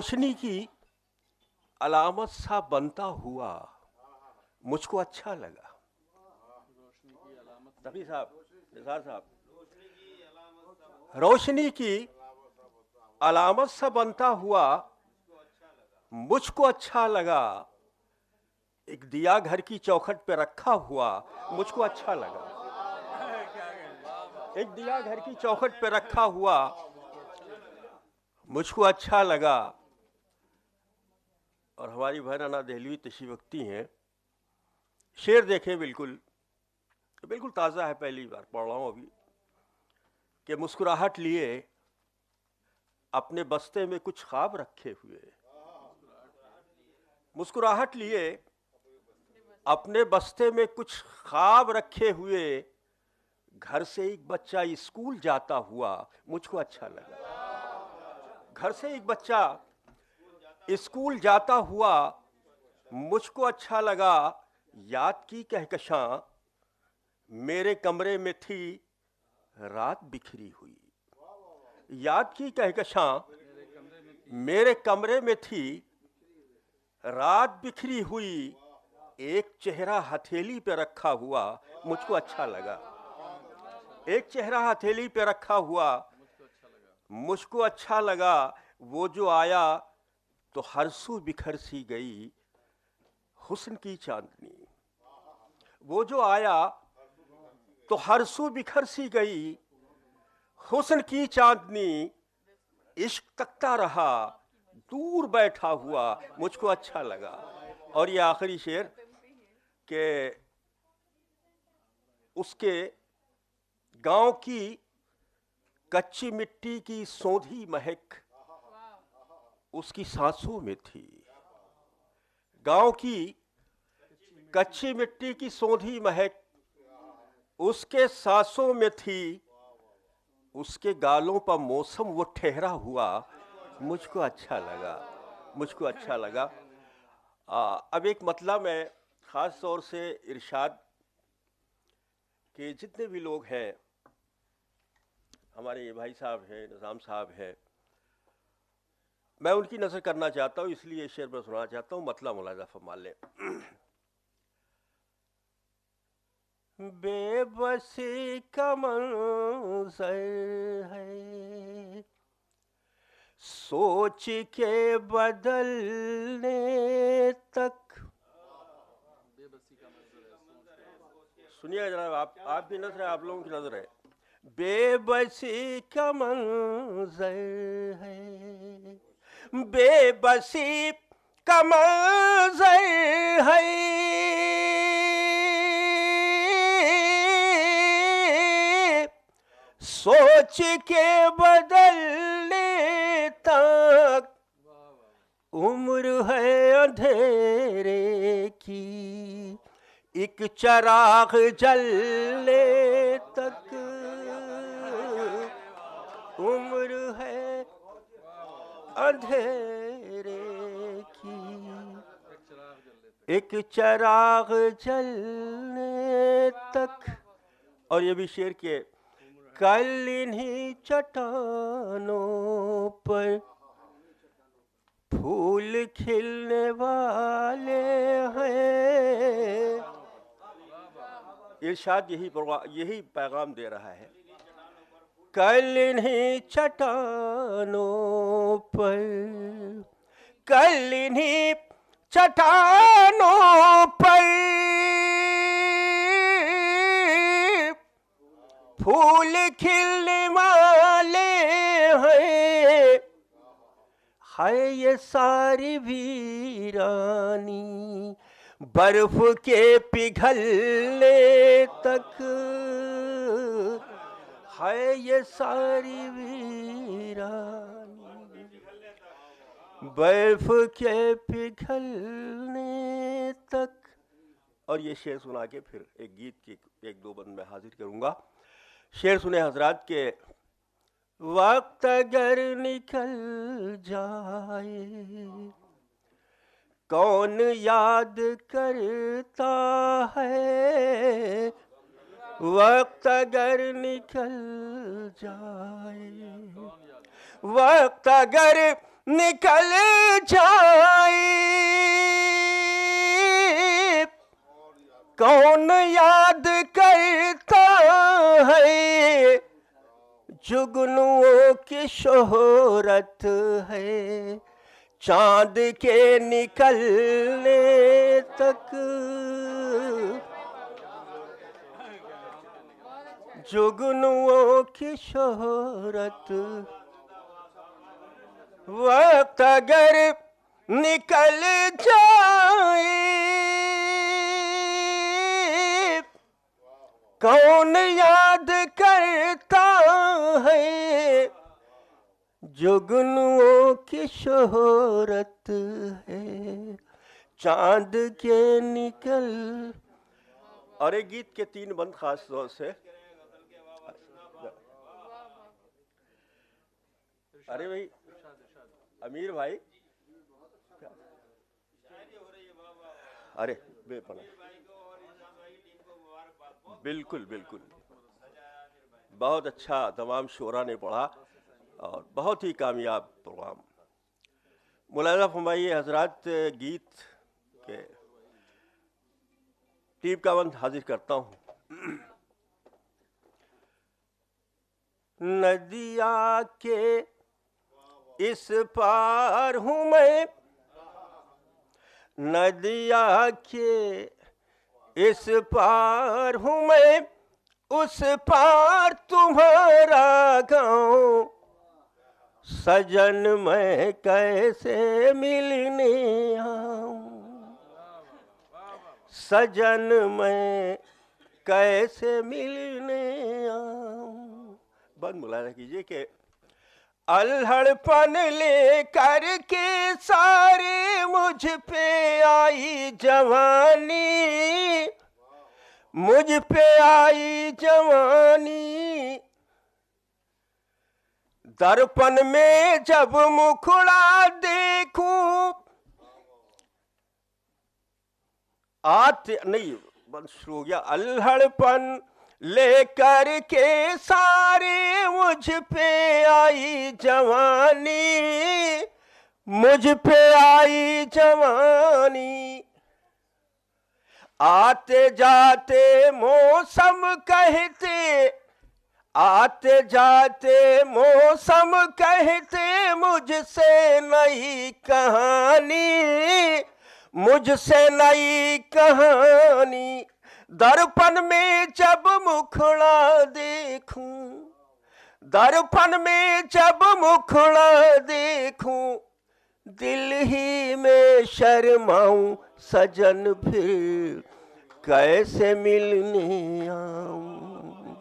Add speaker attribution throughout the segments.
Speaker 1: रोशनी की अलामत सा बनता हुआ मुझको अच्छा लगा। तभी साहब, निसार साहब, रोशनी की अलामत सा बनता हुआ मुझको अच्छा लगा। एक दिया घर की चौखट पे रखा हुआ मुझको अच्छा लगा। एक दिया घर की चौखट पे रखा हुआ मुझको अच्छा लगा। और हमारी बहन अना दहलवी तशरीफ रखती हैं। शेर देखें, बिल्कुल बिल्कुल ताज़ा है, पहली बार पढ़ रहा हूँ अभी, कि मुस्कुराहट लिए अपने बस्ते में कुछ ख्वाब रखे हुए। मुस्कुराहट लिए अपने बस्ते में कुछ ख्वाब रखे हुए, घर से एक बच्चा स्कूल जाता हुआ मुझको अच्छा लगा। घर से एक बच्चा स्कूल जाता हुआ मुझको अच्छा लगा। याद की कहकशां मेरे कमरे में थी रात बिखरी हुई। याद की कहकशां मेरे कमरे में थी रात बिखरी हुई। एक चेहरा हथेली पे रखा हुआ मुझको अच्छा लगा। एक चेहरा हथेली पे रखा हुआ मुझको अच्छा लगा। वो जो आया तो हर सू बिखर सी गई हुस्न की चांदनी। वो जो आया तो हर सू बिखर सी गई हुस्न की चांदनी। इश्क तकता रहा दूर बैठा हुआ मुझको अच्छा लगा। और ये आखिरी शेर के उसके गांव की कच्ची मिट्टी की सौंधी महक उसकी सांसों में थी। गांव की कच्ची मिट्टी की सौंधी महक उसके सांसों में थी। उसके गालों पर मौसम वो ठहरा हुआ मुझको अच्छा लगा। मुझको अच्छा लगा। अब एक मतलब मैं ख़ास तौर से इरशाद के जितने भी लोग हैं, हमारे ये भाई साहब हैं, निज़ाम साहब हैं, मैं उनकी नज़र करना चाहता हूँ, इसलिए शेर में सुनाना चाहता हूँ। मतलब मुलाज़ा फरमा लें। बेबसी का मंज़र है सोच के बदलने तक। सुनिए जरा, आप भी नजर है, आप लोगों की नजर है। बेबसी का मंज़र है, बेबसी का मंज़र है सोच के बदलने तक। उम्र है अंधेरे की एक चराग जलने तक। उम्र है अंधेरे की एक चराग जलने तक। और ये भी शेर के कल इन्हीं चट्टानों पर फूल खिलने वाले हैं। इरशाद यही पैगाम दे रहा है। कल इन्हीं चट्टानों पर, कल इन्हीं चट्टानों पर फूल खिलने वाले हैं। है ये सारी वीरानी बर्फ के पिघलने तक। है ये सारी वीरानी बर्फ के पिघलने तक। और ये शेर सुना के फिर एक गीत की एक दो बंद में हाजिर करूंगा। शेर सुने हजरात के वक्त अगर निकल जाए कौन याद करता है। वक्त अगर निकल जाए, वक्त अगर निकल जाए, कौन याद करता है, जुगनुओं की शोहरत है, चांद के निकलने तक जुगनुओं की शोहरत। वक्त अगर निकल जाए, कौन याद करता है, जुगनुओं की शोहरत है, चांद के निकल। और एक गीत के 3 बंद खास तौर से। अरे भाई अमीर भाई, अरे बेपना, बिल्कुल बिल्कुल, बहुत अच्छा तमाम शोरा ने पढ़ा और बहुत ही कामयाब प्रोग्राम। मुलाज़ा फरमाइए हजरात, गीत के टीप का बंद हाजिर करता हूँ। नदिया के इस पार हूँ मैं, नदिया के इस पार हूँ मैं, उस पार तुम्हारा गाँव, सजन मैं कैसे मिलने आऊं, सजन मैं कैसे मिलने आऊं। बंद मुलाज़ा कीजिए कि अल्हड़पन ले करके सारे मुझ पे आई जवानी, मुझ पे आई जवानी, दर्पण में जब मुखड़ा देखूं, आते नहीं बंद शुरू हो गया। अल्हड़पन लेकर के सारे मुझ पे आई जवानी, मुझ पे आई जवानी, आते जाते मौसम कहते, आते जाते मौसम कहते, मुझसे नई कहानी, मुझसे नई कहानी, दर्पण में जब मुखड़ा देखूं, दर्पण में जब मुखड़ा देखूं, दिल ही में शर्माऊं, सजन फिर कैसे मिलने आऊं।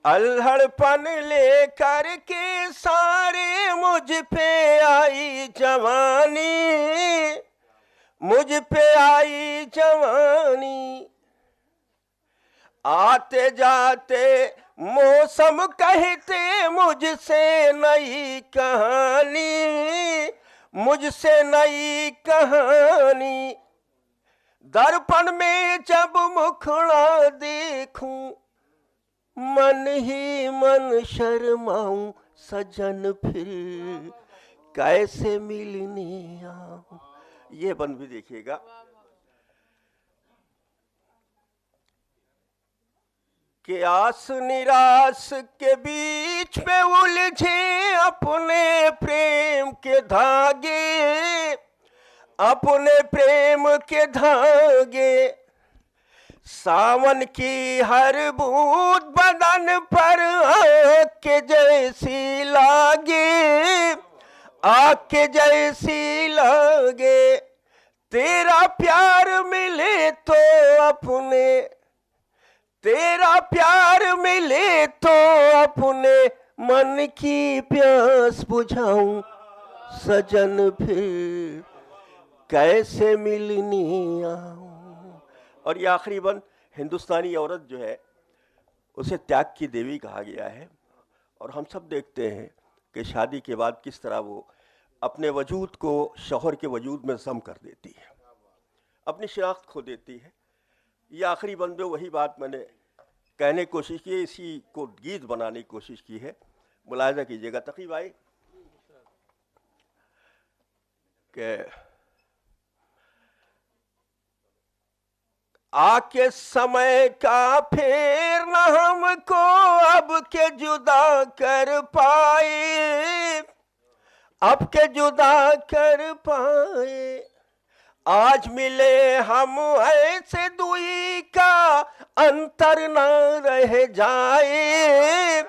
Speaker 1: अल्हड़पन ले करके सारे मुझ पे आई जवानी, मुझ पे आई जवानी, आते जाते मौसम कहते, मुझसे नई कहानी, मुझसे नई कहानी, दर्पण में जब मुखड़ा देखूं, मन ही मन शर्माऊं, सजन फिर कैसे मिलने आऊं। ये बन भी देखिएगा। कि आस निराश के बीच में उलझे अपने प्रेम के धागे, अपने प्रेम के धागे, सावन की हर बूंद बदन पर आग के जैसी लागे, आग के जैसी लागे, तेरा प्यार मिले तो अपने, तेरा प्यार मिले तो अपने मन की प्यास बुझाऊं, सजन फिर कैसे मिलनी आऊं। और ये आखिरी बंद, हिंदुस्तानी औरत जो है उसे त्याग की देवी कहा गया है, और हम सब देखते हैं कि शादी के बाद किस तरह वो अपने वजूद को शौहर के वजूद में ज़म कर देती है, अपनी शिनाख्त खो देती है। ये आखिरी बंद में वही बात मैंने कहने की कोशिश की है, इसी को गीत बनाने की कोशिश की है। मुलाहिजा कीजिएगा। तक़ी भाई कि आके समय का फिर न हमको अब के जुदा कर पाए, अब के जुदा कर पाए। आज मिले हम ऐसे दुई का अंतर न रह जाए,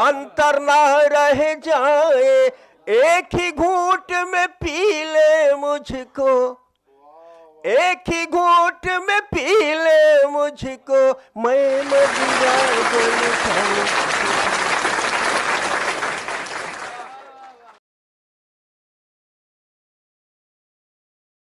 Speaker 1: अंतर न रह जाए। एक ही घूंट में पी ले मुझको, एक ही घूंट में पी ले मुझको, मैं मदिरा बोल